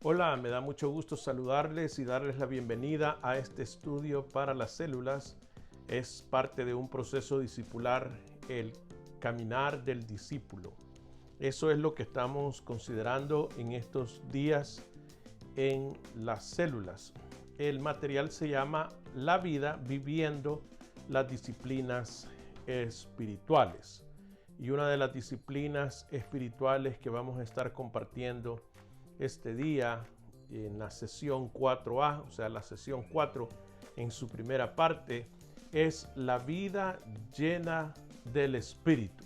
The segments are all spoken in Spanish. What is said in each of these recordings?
Hola, me da mucho gusto saludarles y darles la bienvenida a este estudio para las células. Es parte de un proceso discipular, el caminar del discípulo. Eso es lo que estamos considerando en estos días en las células. El material se llama La vida viviendo las disciplinas espirituales. Y una de las disciplinas espirituales que vamos a estar compartiendo este día en la sesión 4A, o sea, la sesión 4 en su primera parte, es la vida llena del Espíritu.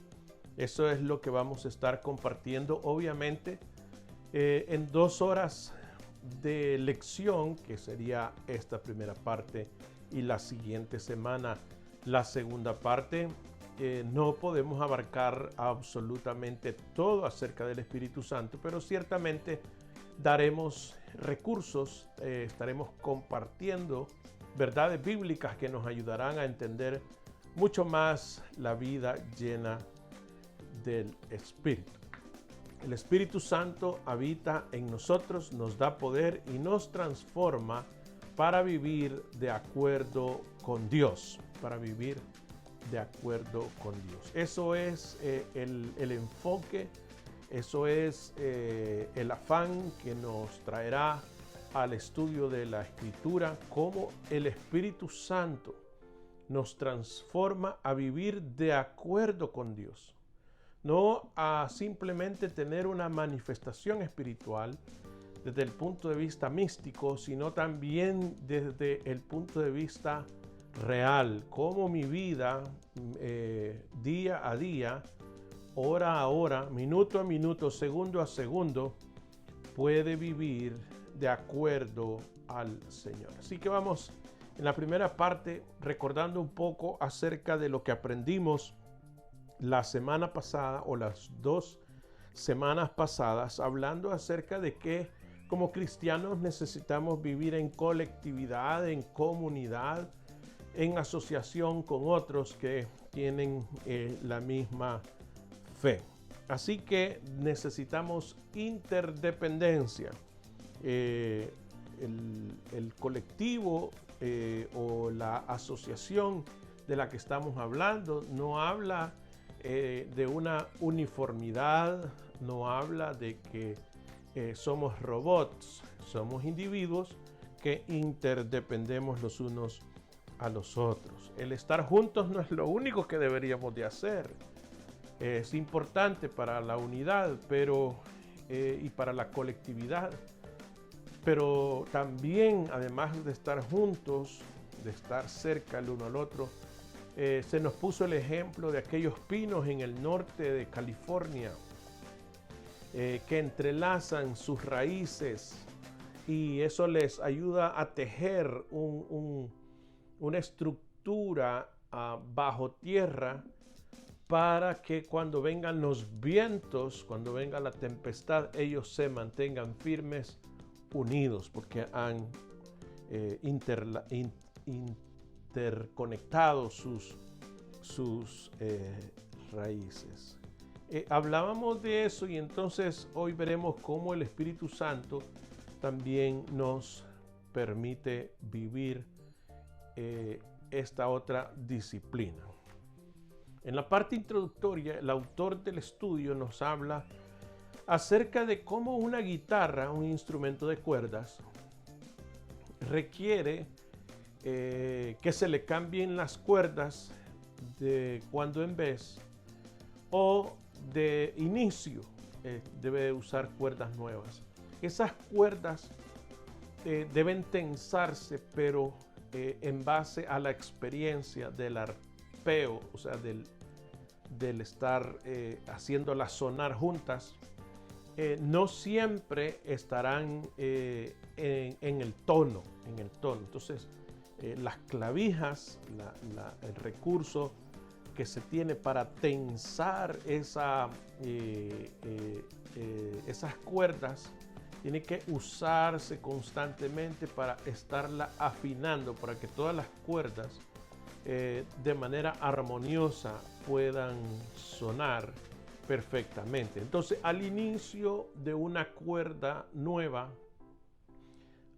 Eso es lo que vamos a estar compartiendo, obviamente, en 2 horas de lección, que sería esta primera parte, y la siguiente semana la segunda parte. No podemos abarcar absolutamente todo acerca del Espíritu Santo, pero ciertamente daremos recursos, estaremos compartiendo verdades bíblicas que nos ayudarán a entender mucho más la vida llena del Espíritu. El Espíritu Santo habita en nosotros, nos da poder y nos transforma para vivir de acuerdo con Dios, para vivir de acuerdo con Dios. Eso es el enfoque, eso es el afán que nos traerá al estudio de la Escritura, cómo el Espíritu Santo nos transforma a vivir de acuerdo con Dios. No a simplemente tener una manifestación espiritual desde el punto de vista místico, sino también desde el punto de vista real, cómo mi vida día a día, hora a hora, minuto a minuto, segundo a segundo, puede vivir de acuerdo al Señor. Así que vamos en la primera parte recordando un poco acerca de lo que aprendimos la semana pasada o las 2 semanas pasadas, hablando acerca de que como cristianos necesitamos vivir en colectividad, en comunidad, en asociación con otros que tienen la misma fe. Así que necesitamos interdependencia. El colectivo o la asociación de la que estamos hablando no habla de una uniformidad, no habla de que somos robots, somos individuos que interdependemos los unos a los otros. El estar juntos no es lo único que deberíamos de hacer. Es importante para la unidad y para la colectividad, pero también, además de estar juntos, de estar cerca el uno al otro, se nos puso el ejemplo de aquellos pinos en el norte de California que entrelazan sus raíces y eso les ayuda a tejer una estructura bajo tierra para que cuando vengan los vientos, cuando venga la tempestad, ellos se mantengan firmes, unidos, porque han interconectado sus raíces. Hablábamos de eso y entonces hoy veremos cómo el Espíritu Santo también nos permite vivir esta otra disciplina. En la parte introductoria, el autor del estudio nos habla acerca de cómo una guitarra, un instrumento de cuerdas, requiere que se le cambien las cuerdas de cuando en vez o de inicio debe usar cuerdas nuevas. Esas cuerdas deben tensarse, pero en base a la experiencia del arpeo, o sea, del estar haciéndolas sonar juntas. No siempre estarán en el tono. Entonces, las clavijas, el recurso que se tiene para tensar esas cuerdas, tiene que usarse constantemente para estarla afinando, para que todas las cuerdas de manera armoniosa puedan sonar perfectamente. Entonces, al inicio de una cuerda nueva,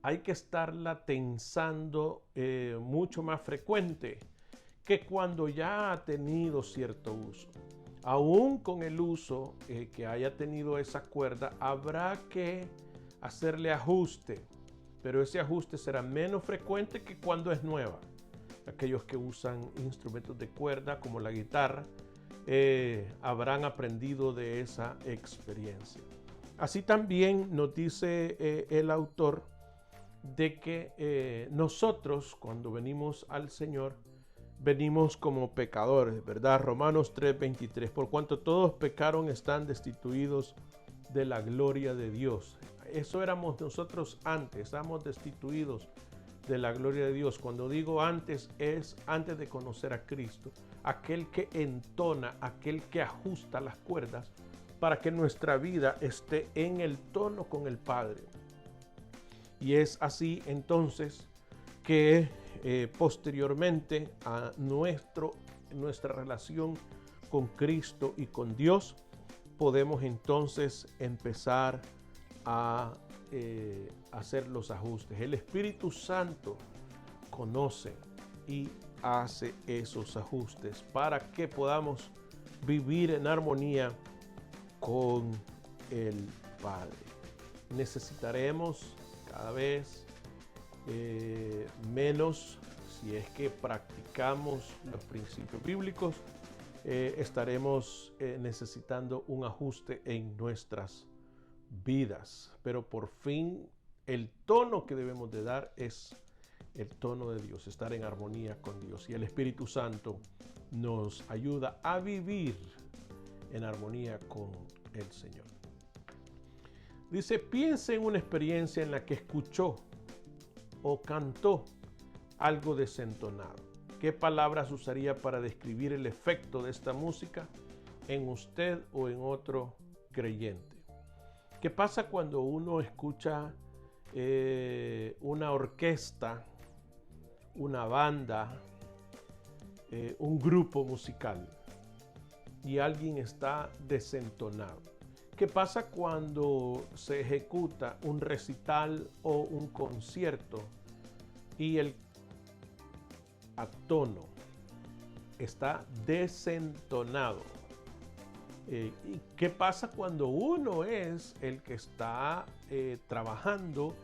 hay que estarla tensando mucho más frecuente que cuando ya ha tenido cierto uso. Aún con el uso que haya tenido esa cuerda, habrá que hacerle ajuste, pero ese ajuste será menos frecuente que cuando es nueva. Aquellos que usan instrumentos de cuerda como la guitarra habrán aprendido de esa experiencia. Así también nos dice el autor de que nosotros cuando venimos al Señor venimos como pecadores, ¿verdad? Romanos 3:23, por cuanto todos pecaron están destituidos de la gloria de Dios. Eso éramos nosotros antes, estamos destituidos de la gloria de Dios. Cuando digo antes, es antes de conocer a Cristo, aquel que entona, aquel que ajusta las cuerdas para que nuestra vida esté en el tono con el Padre. Y es así entonces que posteriormente a nuestra relación con Cristo y con Dios, podemos entonces empezar a hacer los ajustes. El Espíritu Santo conoce y hace esos ajustes para que podamos vivir en armonía con el Padre. Necesitaremos cada vez menos, si es que practicamos los principios bíblicos, estaremos necesitando un ajuste en nuestras vidas. Pero por fin el tono que debemos de dar es el tono de Dios, estar en armonía con Dios. Y el Espíritu Santo nos ayuda a vivir en armonía con el Señor. Dice, piense en una experiencia en la que escuchó o cantó algo desentonado. ¿Qué palabras usaría para describir el efecto de esta música en usted o en otro creyente? ¿Qué pasa cuando uno escucha una orquesta, una banda, un grupo musical y alguien está desentonado? ¿Qué pasa cuando se ejecuta un recital o un concierto y el tono está desentonado? ¿Y qué pasa cuando uno es el que está trabajando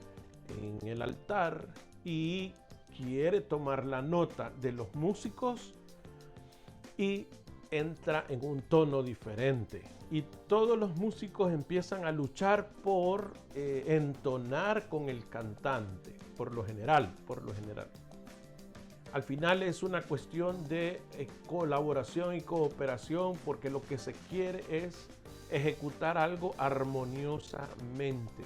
en el altar y quiere tomar la nota de los músicos y entra en un tono diferente? Y todos los músicos empiezan a luchar por entonar con el cantante, por lo general. Al final es una cuestión de colaboración y cooperación, porque lo que se quiere es ejecutar algo armoniosamente.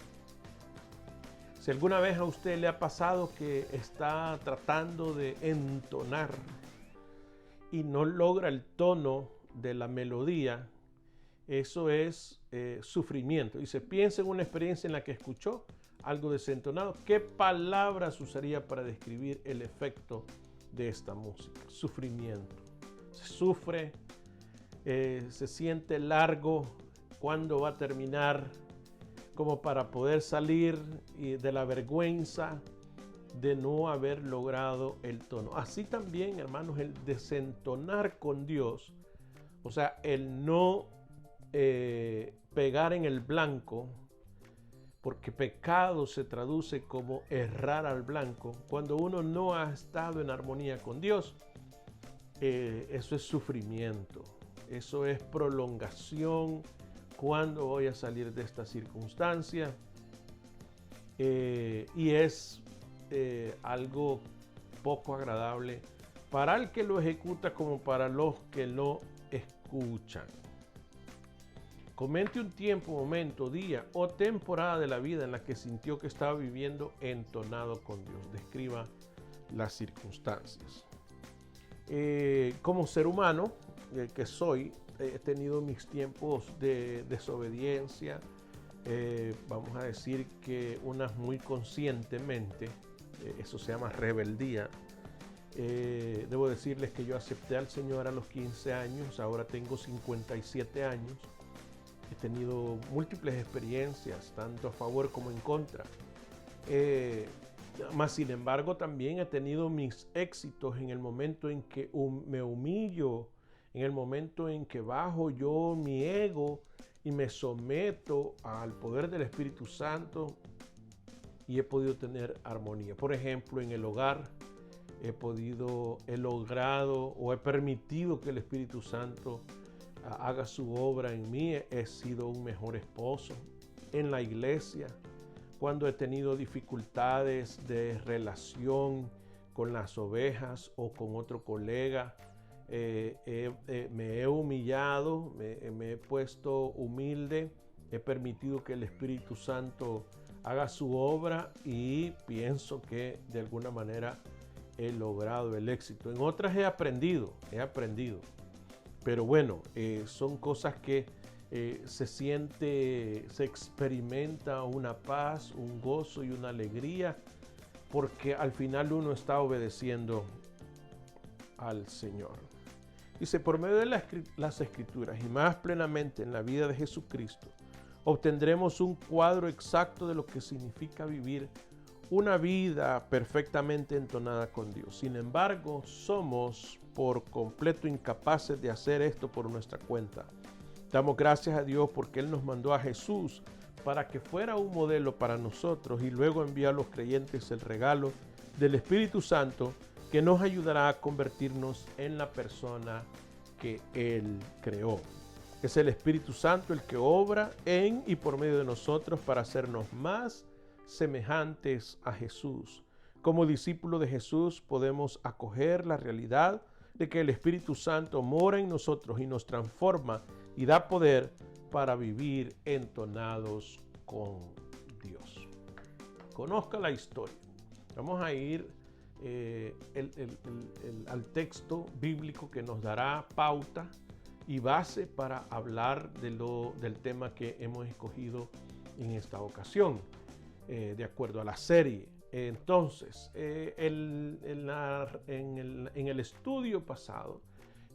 Si alguna vez a usted le ha pasado que está tratando de entonar y no logra el tono de la melodía, eso es sufrimiento. Y se piensa en una experiencia en la que escuchó algo desentonado. ¿Qué palabras usaría para describir el efecto de esta música? Sufrimiento. Se sufre, se siente largo. ¿Cuándo va a terminar? Como para poder salir de la vergüenza de no haber logrado el tono. Así también, hermanos, el desentonar con Dios, o sea, el no pegar en el blanco, porque pecado se traduce como errar al blanco. Cuando uno no ha estado en armonía con Dios, eso es sufrimiento, eso es prolongación. ¿Cuándo voy a salir de esta circunstancia? Y es algo poco agradable para el que lo ejecuta como para los que lo escuchan. Comente un tiempo, momento, día o temporada de la vida en la que sintió que estaba viviendo entonado con Dios. Describa las circunstancias. Como ser humano que soy, he tenido mis tiempos de desobediencia, vamos a decir que unas muy conscientemente, eso se llama rebeldía. Debo decirles que yo acepté al Señor a los 15 años, ahora tengo 57 años. He tenido múltiples experiencias, tanto a favor como en contra. Mas sin embargo también he tenido mis éxitos en el momento en que me humillo, en el momento en que bajo yo mi ego y me someto al poder del Espíritu Santo, y he podido tener armonía. Por ejemplo, en el hogar he logrado o he permitido que el Espíritu Santo haga su obra en mí. He sido un mejor esposo. En la iglesia, cuando he tenido dificultades de relación con las ovejas o con otro colega, me he humillado, me he puesto humilde, he permitido que el Espíritu Santo haga su obra y pienso que de alguna manera he logrado el éxito. En otras he aprendido, pero bueno, son cosas que se experimenta una paz, un gozo y una alegría, porque al final uno está obedeciendo al Señor. Dice, por medio de las Escrituras y más plenamente en la vida de Jesucristo, obtendremos un cuadro exacto de lo que significa vivir una vida perfectamente entonada con Dios. Sin embargo, somos por completo incapaces de hacer esto por nuestra cuenta. Damos gracias a Dios porque Él nos mandó a Jesús para que fuera un modelo para nosotros y luego envió a los creyentes el regalo del Espíritu Santo que nos ayudará a convertirnos en la persona que Él creó. Es el Espíritu Santo el que obra en y por medio de nosotros para hacernos más semejantes a Jesús. Como discípulos de Jesús podemos acoger la realidad de que el Espíritu Santo mora en nosotros y nos transforma y da poder para vivir entonados con Dios. Conozca la historia. Vamos a ir al texto bíblico que nos dará pauta y base para hablar del tema que hemos escogido en esta ocasión, de acuerdo a la serie. Entonces, en el estudio pasado,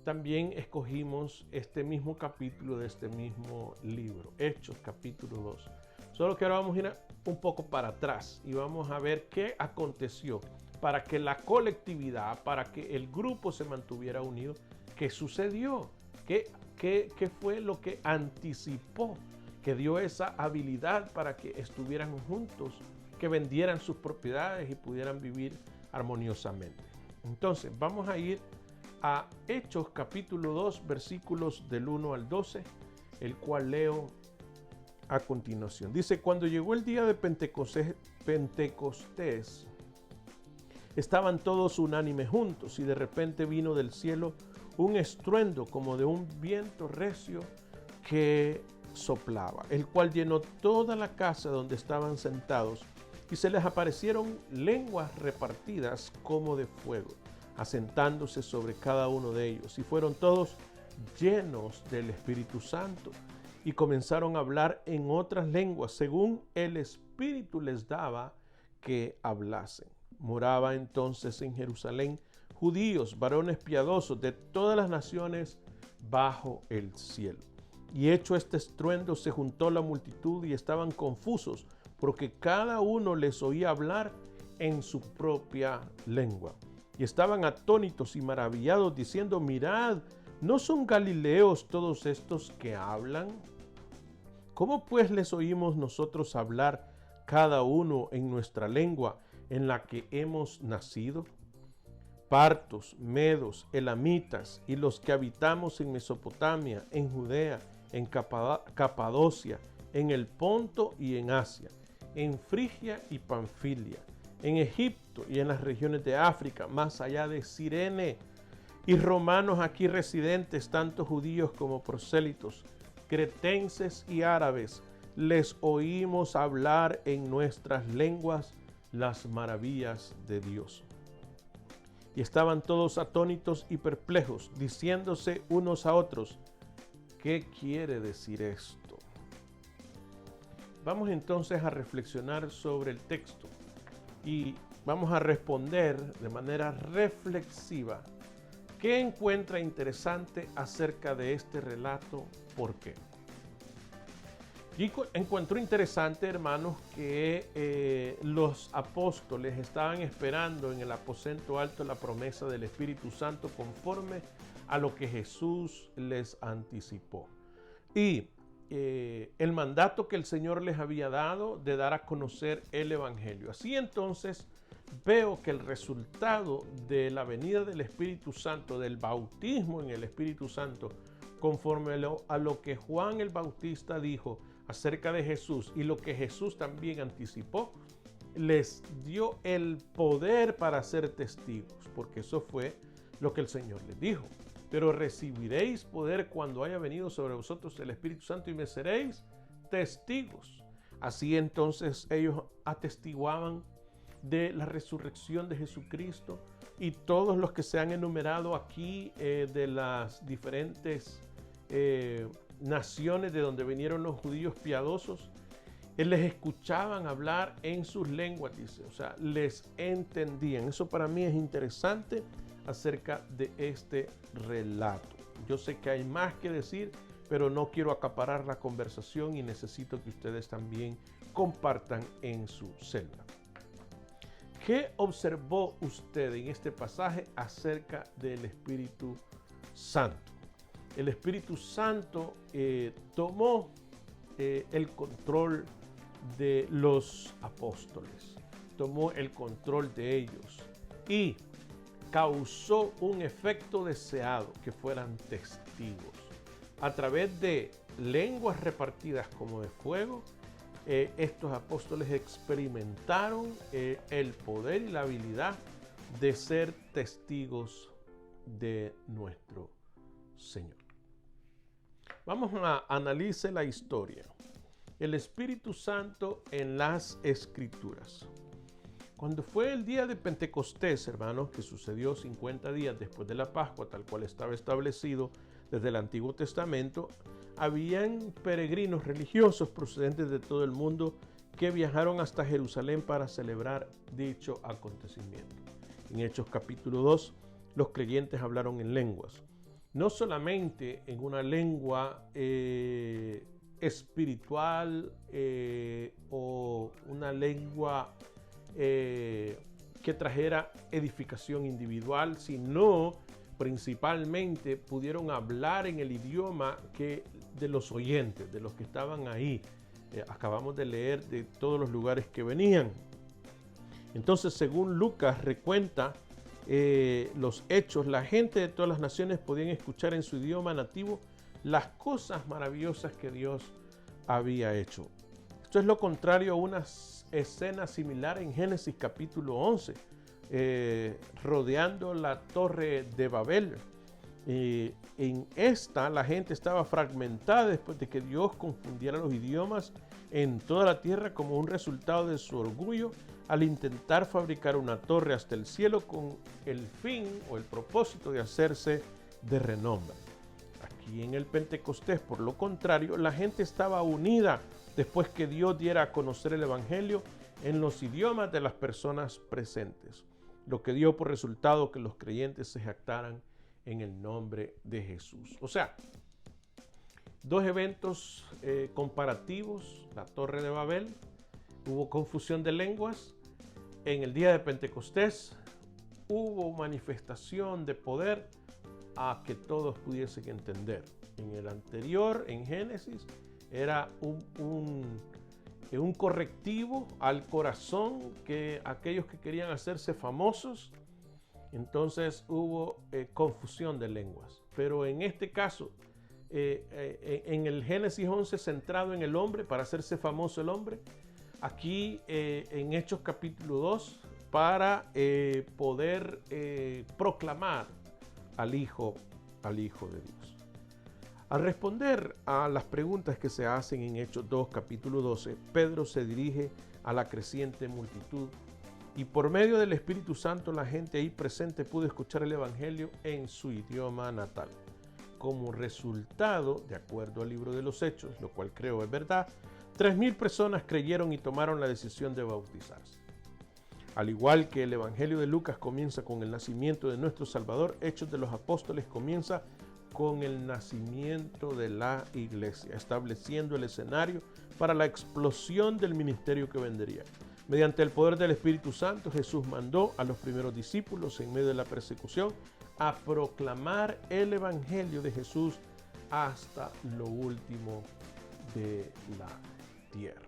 también escogimos este mismo capítulo de este mismo libro, Hechos capítulo 2. Solo que ahora vamos a ir un poco para atrás y vamos a ver qué aconteció para que la colectividad, para que el grupo se mantuviera unido. ¿Qué sucedió? ¿Qué fue lo que anticipó, que dio esa habilidad para que estuvieran juntos, que vendieran sus propiedades y pudieran vivir armoniosamente? Entonces, vamos a ir a Hechos capítulo 2, versículos del 1 al 12, el cual leo a continuación. Dice, cuando llegó el día de Pentecostés, estaban todos unánimes juntos y de repente vino del cielo un estruendo como de un viento recio que soplaba, el cual llenó toda la casa donde estaban sentados, y se les aparecieron lenguas repartidas como de fuego, asentándose sobre cada uno de ellos, y fueron todos llenos del Espíritu Santo, y comenzaron a hablar en otras lenguas, según el Espíritu les daba que hablasen. Moraba entonces en Jerusalén judíos, varones piadosos de todas las naciones bajo el cielo. Y hecho este estruendo, se juntó la multitud y estaban confusos, porque cada uno les oía hablar en su propia lengua. Y estaban atónitos y maravillados, diciendo, mirad, ¿no son galileos todos estos que hablan? ¿Cómo pues les oímos nosotros hablar cada uno en nuestra lengua en la que hemos nacido? Partos, medos, elamitas y los que habitamos en Mesopotamia, en Judea, en Capadocia, en el Ponto y en Asia, en Frigia y Panfilia, en Egipto y en las regiones de África, más allá de Cirene, y romanos aquí residentes, tanto judíos como prosélitos, cretenses y árabes, les oímos hablar en nuestras lenguas las maravillas de Dios. Y estaban todos atónitos y perplejos, diciéndose unos a otros, ¿qué quiere decir esto? Vamos entonces a reflexionar sobre el texto y vamos a responder de manera reflexiva. ¿Qué encuentra interesante acerca de este relato? ¿Por qué? Y encuentro interesante, hermanos, que los apóstoles estaban esperando en el aposento alto la promesa del Espíritu Santo conforme a lo que Jesús les anticipó. Y el mandato que el Señor les había dado de dar a conocer el Evangelio. Así entonces veo que el resultado de la venida del Espíritu Santo, del bautismo en el Espíritu Santo, conforme a lo que Juan el Bautista dijo acerca de Jesús y lo que Jesús también anticipó, les dio el poder para ser testigos, porque eso fue lo que el Señor les dijo. Pero recibiréis poder cuando haya venido sobre vosotros el Espíritu Santo y me seréis testigos. Así entonces ellos atestiguaban de la resurrección de Jesucristo, y todos los que se han enumerado aquí de las diferentes naciones de donde vinieron los judíos piadosos, les escuchaban hablar en sus lenguas, dice, o sea, les entendían. Eso para mí es interesante acerca de este relato. Yo sé que hay más que decir, pero no quiero acaparar la conversación y necesito que ustedes también compartan en su célula. ¿Qué observó usted en este pasaje acerca del Espíritu Santo? El Espíritu Santo tomó el control de los apóstoles, tomó el control de ellos y causó un efecto deseado, que fueran testigos. A través de lenguas repartidas como de fuego, estos apóstoles experimentaron el poder y la habilidad de ser testigos de nuestro Señor. Vamos a analizar la historia. El Espíritu Santo en las Escrituras. Cuando fue el día de Pentecostés, hermanos, que sucedió 50 días después de la Pascua, tal cual estaba establecido desde el Antiguo Testamento, habían peregrinos religiosos procedentes de todo el mundo que viajaron hasta Jerusalén para celebrar dicho acontecimiento. En Hechos capítulo 2, los creyentes hablaron en lenguas. No solamente en una lengua espiritual o una lengua que trajera edificación individual, sino principalmente pudieron hablar en el idioma de los oyentes, de los que estaban ahí. Acabamos de leer de todos los lugares que venían. Entonces, según Lucas recuenta los hechos, la gente de todas las naciones podían escuchar en su idioma nativo las cosas maravillosas que Dios había hecho. Esto es lo contrario a una escena similar en Génesis capítulo 11, rodeando la torre de Babel. En esta la gente estaba fragmentada después de que Dios confundiera los idiomas en toda la tierra como un resultado de su orgullo al intentar fabricar una torre hasta el cielo con el fin o el propósito de hacerse de renombre. Aquí en el Pentecostés, por lo contrario, la gente estaba unida después que Dios diera a conocer el Evangelio en los idiomas de las personas presentes, lo que dio por resultado que los creyentes se jactaran en el nombre de Jesús. O sea, dos eventos comparativos: la Torre de Babel, hubo confusión de lenguas. En el día de Pentecostés hubo manifestación de poder a que todos pudiesen entender. En el anterior, en Génesis, era un correctivo al corazón que aquellos que querían hacerse famosos, entonces hubo confusión de lenguas. Pero en este caso, en el Génesis 11 centrado en el hombre, para hacerse famoso el hombre, aquí en Hechos capítulo 2 para poder proclamar al Hijo de Dios. Al responder a las preguntas que se hacen en Hechos 2, capítulo 12, Pedro se dirige a la creciente multitud y por medio del Espíritu Santo la gente ahí presente pudo escuchar el Evangelio en su idioma natal. Como resultado, de acuerdo al libro de los Hechos, lo cual creo es verdad, 3,000 personas creyeron y tomaron la decisión de bautizarse. Al igual que el Evangelio de Lucas comienza con el nacimiento de nuestro Salvador, Hechos de los Apóstoles comienza con el nacimiento de la iglesia, estableciendo el escenario para la explosión del ministerio que vendría. Mediante el poder del Espíritu Santo, Jesús mandó a los primeros discípulos en medio de la persecución a proclamar el Evangelio de Jesús hasta lo último de la tierra.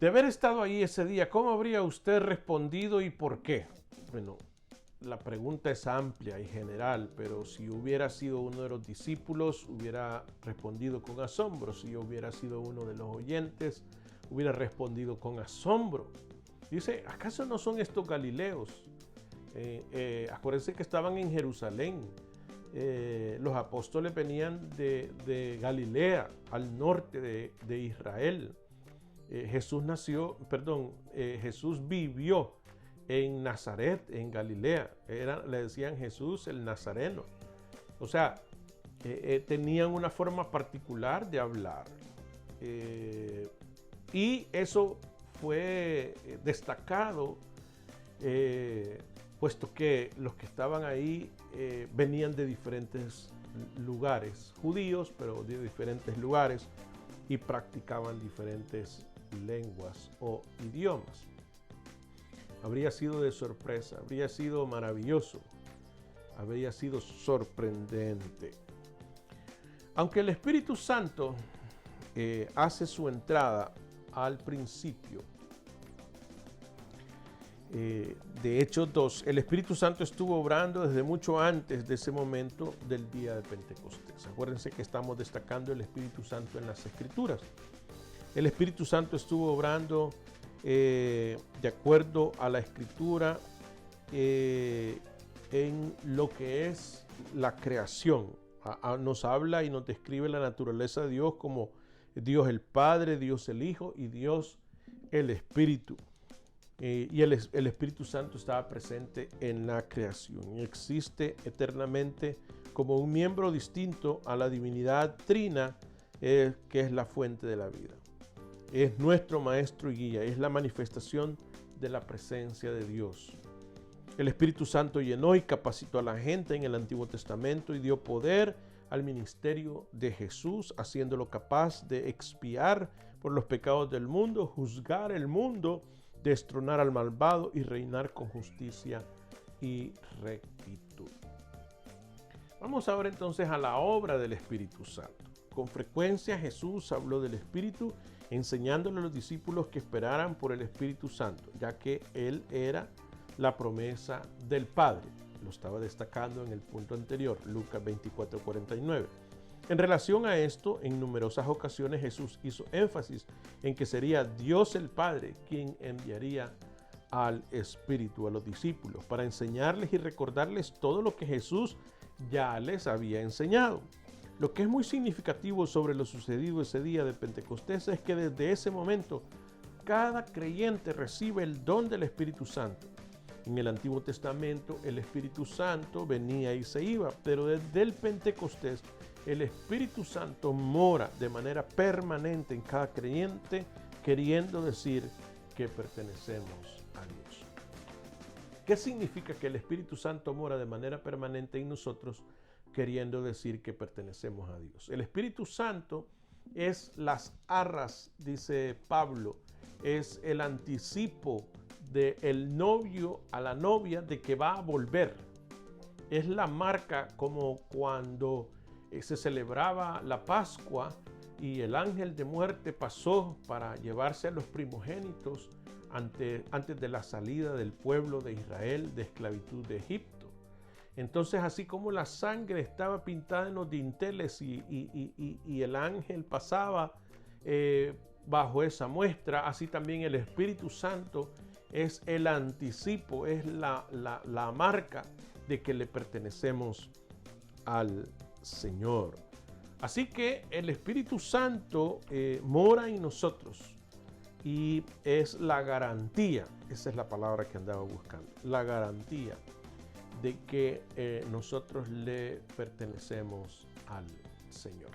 De haber estado ahí ese día, ¿cómo habría usted respondido y por qué? Bueno, la pregunta es amplia y general, pero si hubiera sido uno de los discípulos, hubiera respondido con asombro. Si hubiera sido uno de los oyentes, hubiera respondido con asombro. Dice, ¿acaso no son estos galileos? Acuérdense que estaban en Jerusalén. Los apóstoles venían de Galilea, al norte de Israel. Jesús vivió en Nazaret, en Galilea. Le decían Jesús el Nazareno. O sea, tenían una forma particular de hablar. Y eso fue destacado, puesto que los que estaban ahí venían de diferentes lugares, judíos, pero de diferentes lugares, y practicaban diferentes lenguas o idiomas. Habría sido de sorpresa, habría sido maravilloso, habría sido sorprendente. Aunque el Espíritu Santo hace su entrada al principio de Hechos 2, el Espíritu Santo estuvo obrando desde mucho antes de ese momento del día de Pentecostés. Acuérdense que estamos destacando el Espíritu Santo en las Escrituras. El Espíritu Santo estuvo obrando de acuerdo a la Escritura en lo que es la creación. Nos habla y nos describe la naturaleza de Dios como Dios el Padre, Dios el Hijo y Dios el Espíritu. Y el Espíritu Santo estaba presente en la creación y existe eternamente como un miembro distinto a la divinidad trina, que es la fuente de la vida. Es nuestro maestro y guía, es la manifestación de la presencia de Dios. El Espíritu Santo llenó y capacitó a la gente en el Antiguo Testamento y dio poder al ministerio de Jesús, haciéndolo capaz de expiar por los pecados del mundo, juzgar el mundo, destronar al malvado y reinar con justicia y rectitud. Vamos ahora entonces a la obra del Espíritu Santo. Con frecuencia Jesús habló del Espíritu, enseñándole a los discípulos que esperaran por el Espíritu Santo, ya que Él era la promesa del Padre. Lo estaba destacando en el punto anterior, Lucas 24:49. En relación a esto, en numerosas ocasiones Jesús hizo énfasis en que sería Dios el Padre quien enviaría al Espíritu a los discípulos para enseñarles y recordarles todo lo que Jesús ya les había enseñado. Lo que es muy significativo sobre lo sucedido ese día de Pentecostés es que desde ese momento cada creyente recibe el don del Espíritu Santo. En el Antiguo Testamento el Espíritu Santo venía y se iba, pero desde el Pentecostés el Espíritu Santo mora de manera permanente en cada creyente, queriendo decir que pertenecemos a Dios. ¿Qué significa que el Espíritu Santo mora de manera permanente en nosotros, queriendo decir que pertenecemos a Dios? El Espíritu Santo es las arras, dice Pablo, es el anticipo del novio a la novia de que va a volver. Es la marca como cuando se celebraba la Pascua y el ángel de muerte pasó para llevarse a los primogénitos antes de la salida del pueblo de Israel de esclavitud de Egipto. Entonces, así como la sangre estaba pintada en los dinteles y el ángel pasaba bajo esa muestra, así también el Espíritu Santo es el anticipo, es la marca de que le pertenecemos al Señor. Así que el Espíritu Santo mora en nosotros y es la garantía, esa es la palabra que andaba buscando, la garantía de que nosotros le pertenecemos al Señor.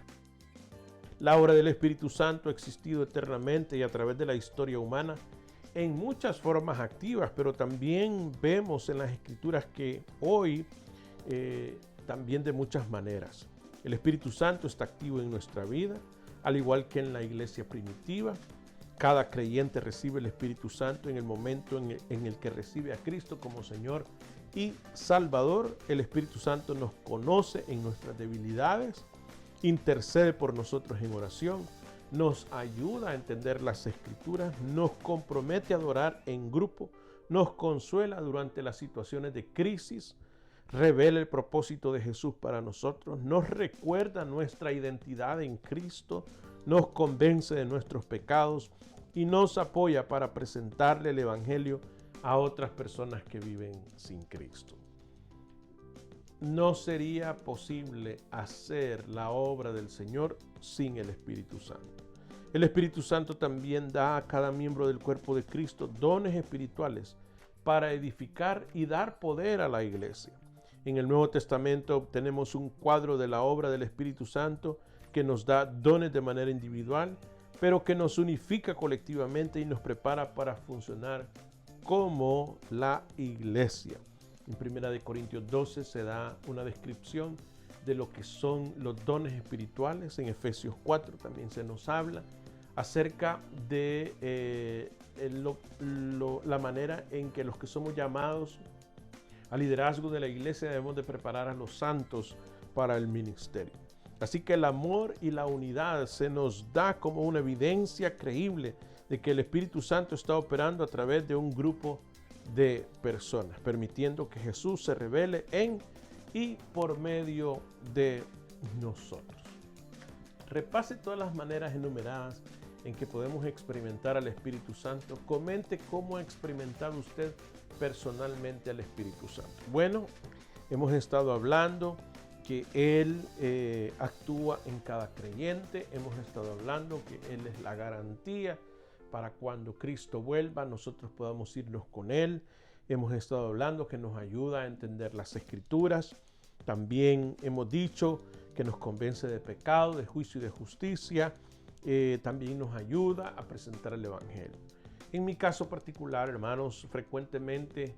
La obra del Espíritu Santo ha existido eternamente y a través de la historia humana en muchas formas activas, pero también vemos en las Escrituras que hoy también de muchas maneras. El Espíritu Santo está activo en nuestra vida, al igual que en la iglesia primitiva. Cada creyente recibe el Espíritu Santo en el momento en el que recibe a Cristo como Señor y Salvador. El Espíritu Santo nos conoce en nuestras debilidades, intercede por nosotros en oración, nos ayuda a entender las Escrituras, nos compromete a adorar en grupo, nos consuela durante las situaciones de crisis, revela el propósito de Jesús para nosotros, nos recuerda nuestra identidad en Cristo, nos convence de nuestros pecados y nos apoya para presentarle el Evangelio a otras personas que viven sin Cristo. No sería posible hacer la obra del Señor sin el Espíritu Santo. El Espíritu Santo también da a cada miembro del cuerpo de Cristo dones espirituales para edificar y dar poder a la iglesia. En el Nuevo Testamento tenemos un cuadro de la obra del Espíritu Santo que nos da dones de manera individual, pero que nos unifica colectivamente y nos prepara para funcionar como la iglesia. En 1 Corintios 12 se da una descripción de lo que son los dones espirituales. En Efesios 4 también se nos habla acerca de la manera en que los que somos llamados al liderazgo de la iglesia debemos de preparar a los santos para el ministerio. Así que el amor y la unidad se nos da como una evidencia creíble de que el Espíritu Santo está operando a través de un grupo de personas, permitiendo que Jesús se revele en y por medio de nosotros. Repase todas las maneras enumeradas en que podemos experimentar al Espíritu Santo. Comente cómo ha experimentado usted personalmente al Espíritu Santo. Bueno, hemos estado hablando que Él actúa en cada creyente. Hemos estado hablando que Él es la garantía para cuando Cristo vuelva, nosotros podamos irnos con Él. Hemos estado hablando que nos ayuda a entender las Escrituras. También hemos dicho que nos convence de pecado, de juicio y de justicia. También nos ayuda a presentar el Evangelio. En mi caso particular, hermanos, frecuentemente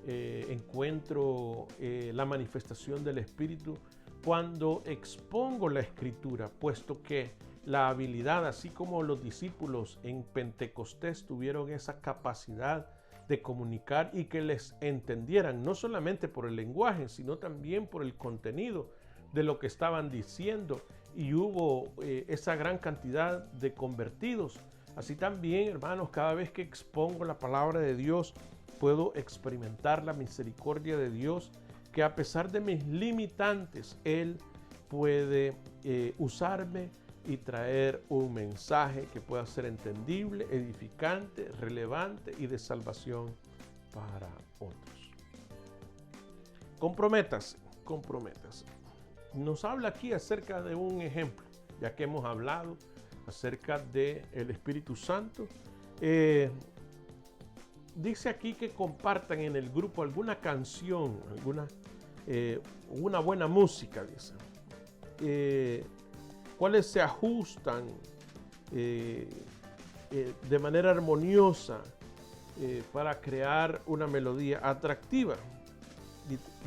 encuentro la manifestación del Espíritu cuando expongo la Escritura, puesto que la habilidad, así como los discípulos en Pentecostés tuvieron esa capacidad de comunicar y que les entendieran, no solamente por el lenguaje, sino también por el contenido de lo que estaban diciendo, y hubo esa gran cantidad de convertidos. Así también, hermanos, cada vez que expongo la palabra de Dios, puedo experimentar la misericordia de Dios, que a pesar de mis limitantes, Él puede usarme y traer un mensaje que pueda ser entendible, edificante, relevante y de salvación para otros. Comprométase. Nos habla aquí acerca de un ejemplo, ya que hemos hablado acerca del Espíritu Santo. Dice aquí que compartan en el grupo alguna canción, una buena música, dice. Cuáles se ajustan de manera armoniosa para crear una melodía atractiva.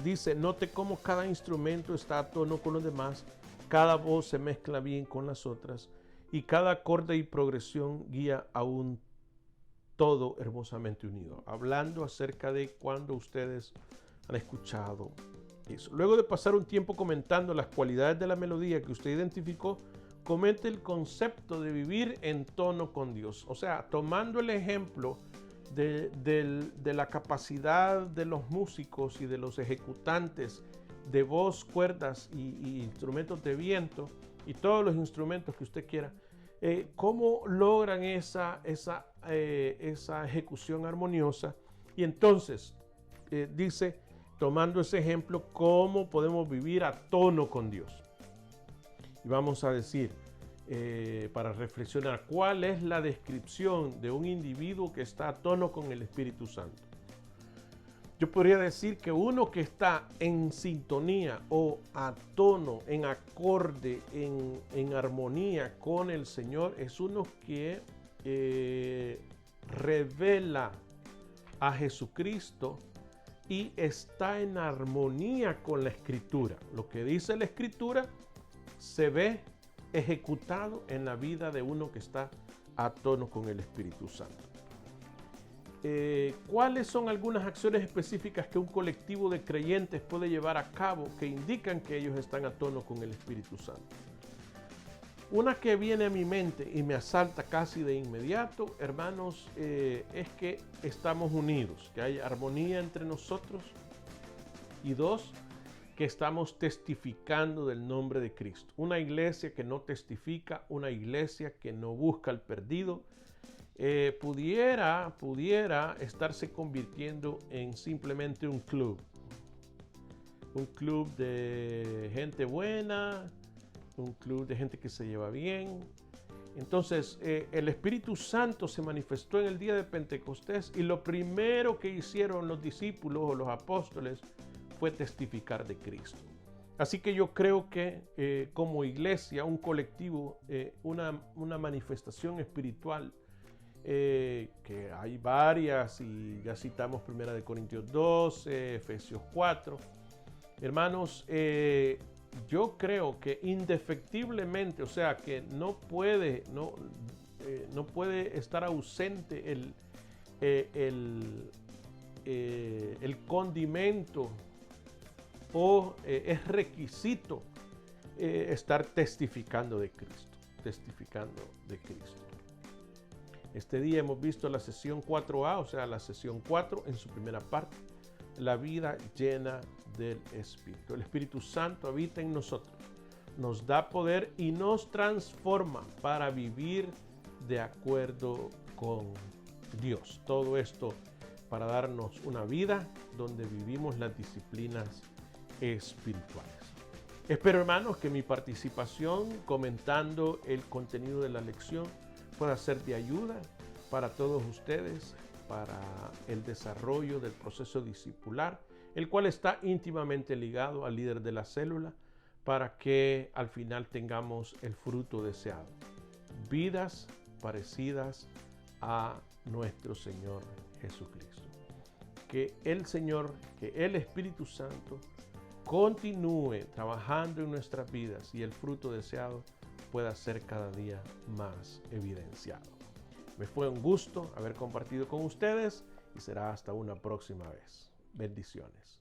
Dice, note cómo cada instrumento está a tono con los demás, cada voz se mezcla bien con las otras y cada acorde y progresión guía a un todo hermosamente unido. Hablando acerca de cuando ustedes han escuchado eso. Luego de pasar un tiempo comentando las cualidades de la melodía que usted identificó, comente el concepto de vivir en tono con Dios. O sea, tomando el ejemplo de la capacidad de los músicos y de los ejecutantes de voz, cuerdas y instrumentos de viento y todos los instrumentos que usted quiera, cómo logran esa ejecución armoniosa. Y entonces dice, tomando ese ejemplo, cómo podemos vivir a tono con Dios. Y vamos a decir, para reflexionar, ¿cuál es la descripción de un individuo que está a tono con el Espíritu Santo? Yo podría decir que uno que está en sintonía o a tono, en acorde, en armonía con el Señor, es uno que revela a Jesucristo y está en armonía con la Escritura. Lo que dice la Escritura se ve ejecutado en la vida de uno que está a tono con el Espíritu Santo. ¿Cuáles son algunas acciones específicas que un colectivo de creyentes puede llevar a cabo que indican que ellos están a tono con el Espíritu Santo? Una que viene a mi mente y me asalta casi de inmediato, hermanos, es que estamos unidos, que hay armonía entre nosotros. Y dos, que estamos testificando del nombre de Cristo. Una iglesia que no testifica, una iglesia que no busca al perdido, pudiera estarse convirtiendo en simplemente un club de gente buena, un club de gente que se lleva bien. Entonces el Espíritu Santo se manifestó en el día de Pentecostés y lo primero que hicieron los discípulos o los apóstoles fue testificar de Cristo. Así que yo creo que como iglesia, un colectivo, una manifestación espiritual, que hay varias, y ya citamos 1 Corintios 12, Efesios 4. Hermanos, yo creo que indefectiblemente, o sea, que no puede estar ausente el condimento o es requisito estar testificando de Cristo, Este día hemos visto la sesión 4A, o sea, la sesión 4 en su primera parte, la vida llena del Espíritu. El Espíritu Santo habita en nosotros, nos da poder y nos transforma para vivir de acuerdo con Dios. Todo esto para darnos una vida donde vivimos las disciplinas espirituales. Espero, hermanos, que mi participación comentando el contenido de la lección pueda ser de ayuda para todos ustedes, para el desarrollo del proceso discipular, el cual está íntimamente ligado al líder de la célula, para que al final tengamos el fruto deseado. Vidas parecidas a nuestro Señor Jesucristo. Que el Señor, que el Espíritu Santo continúe trabajando en nuestras vidas y el fruto deseado pueda ser cada día más evidenciado. Me fue un gusto haber compartido con ustedes y será hasta una próxima vez. Bendiciones.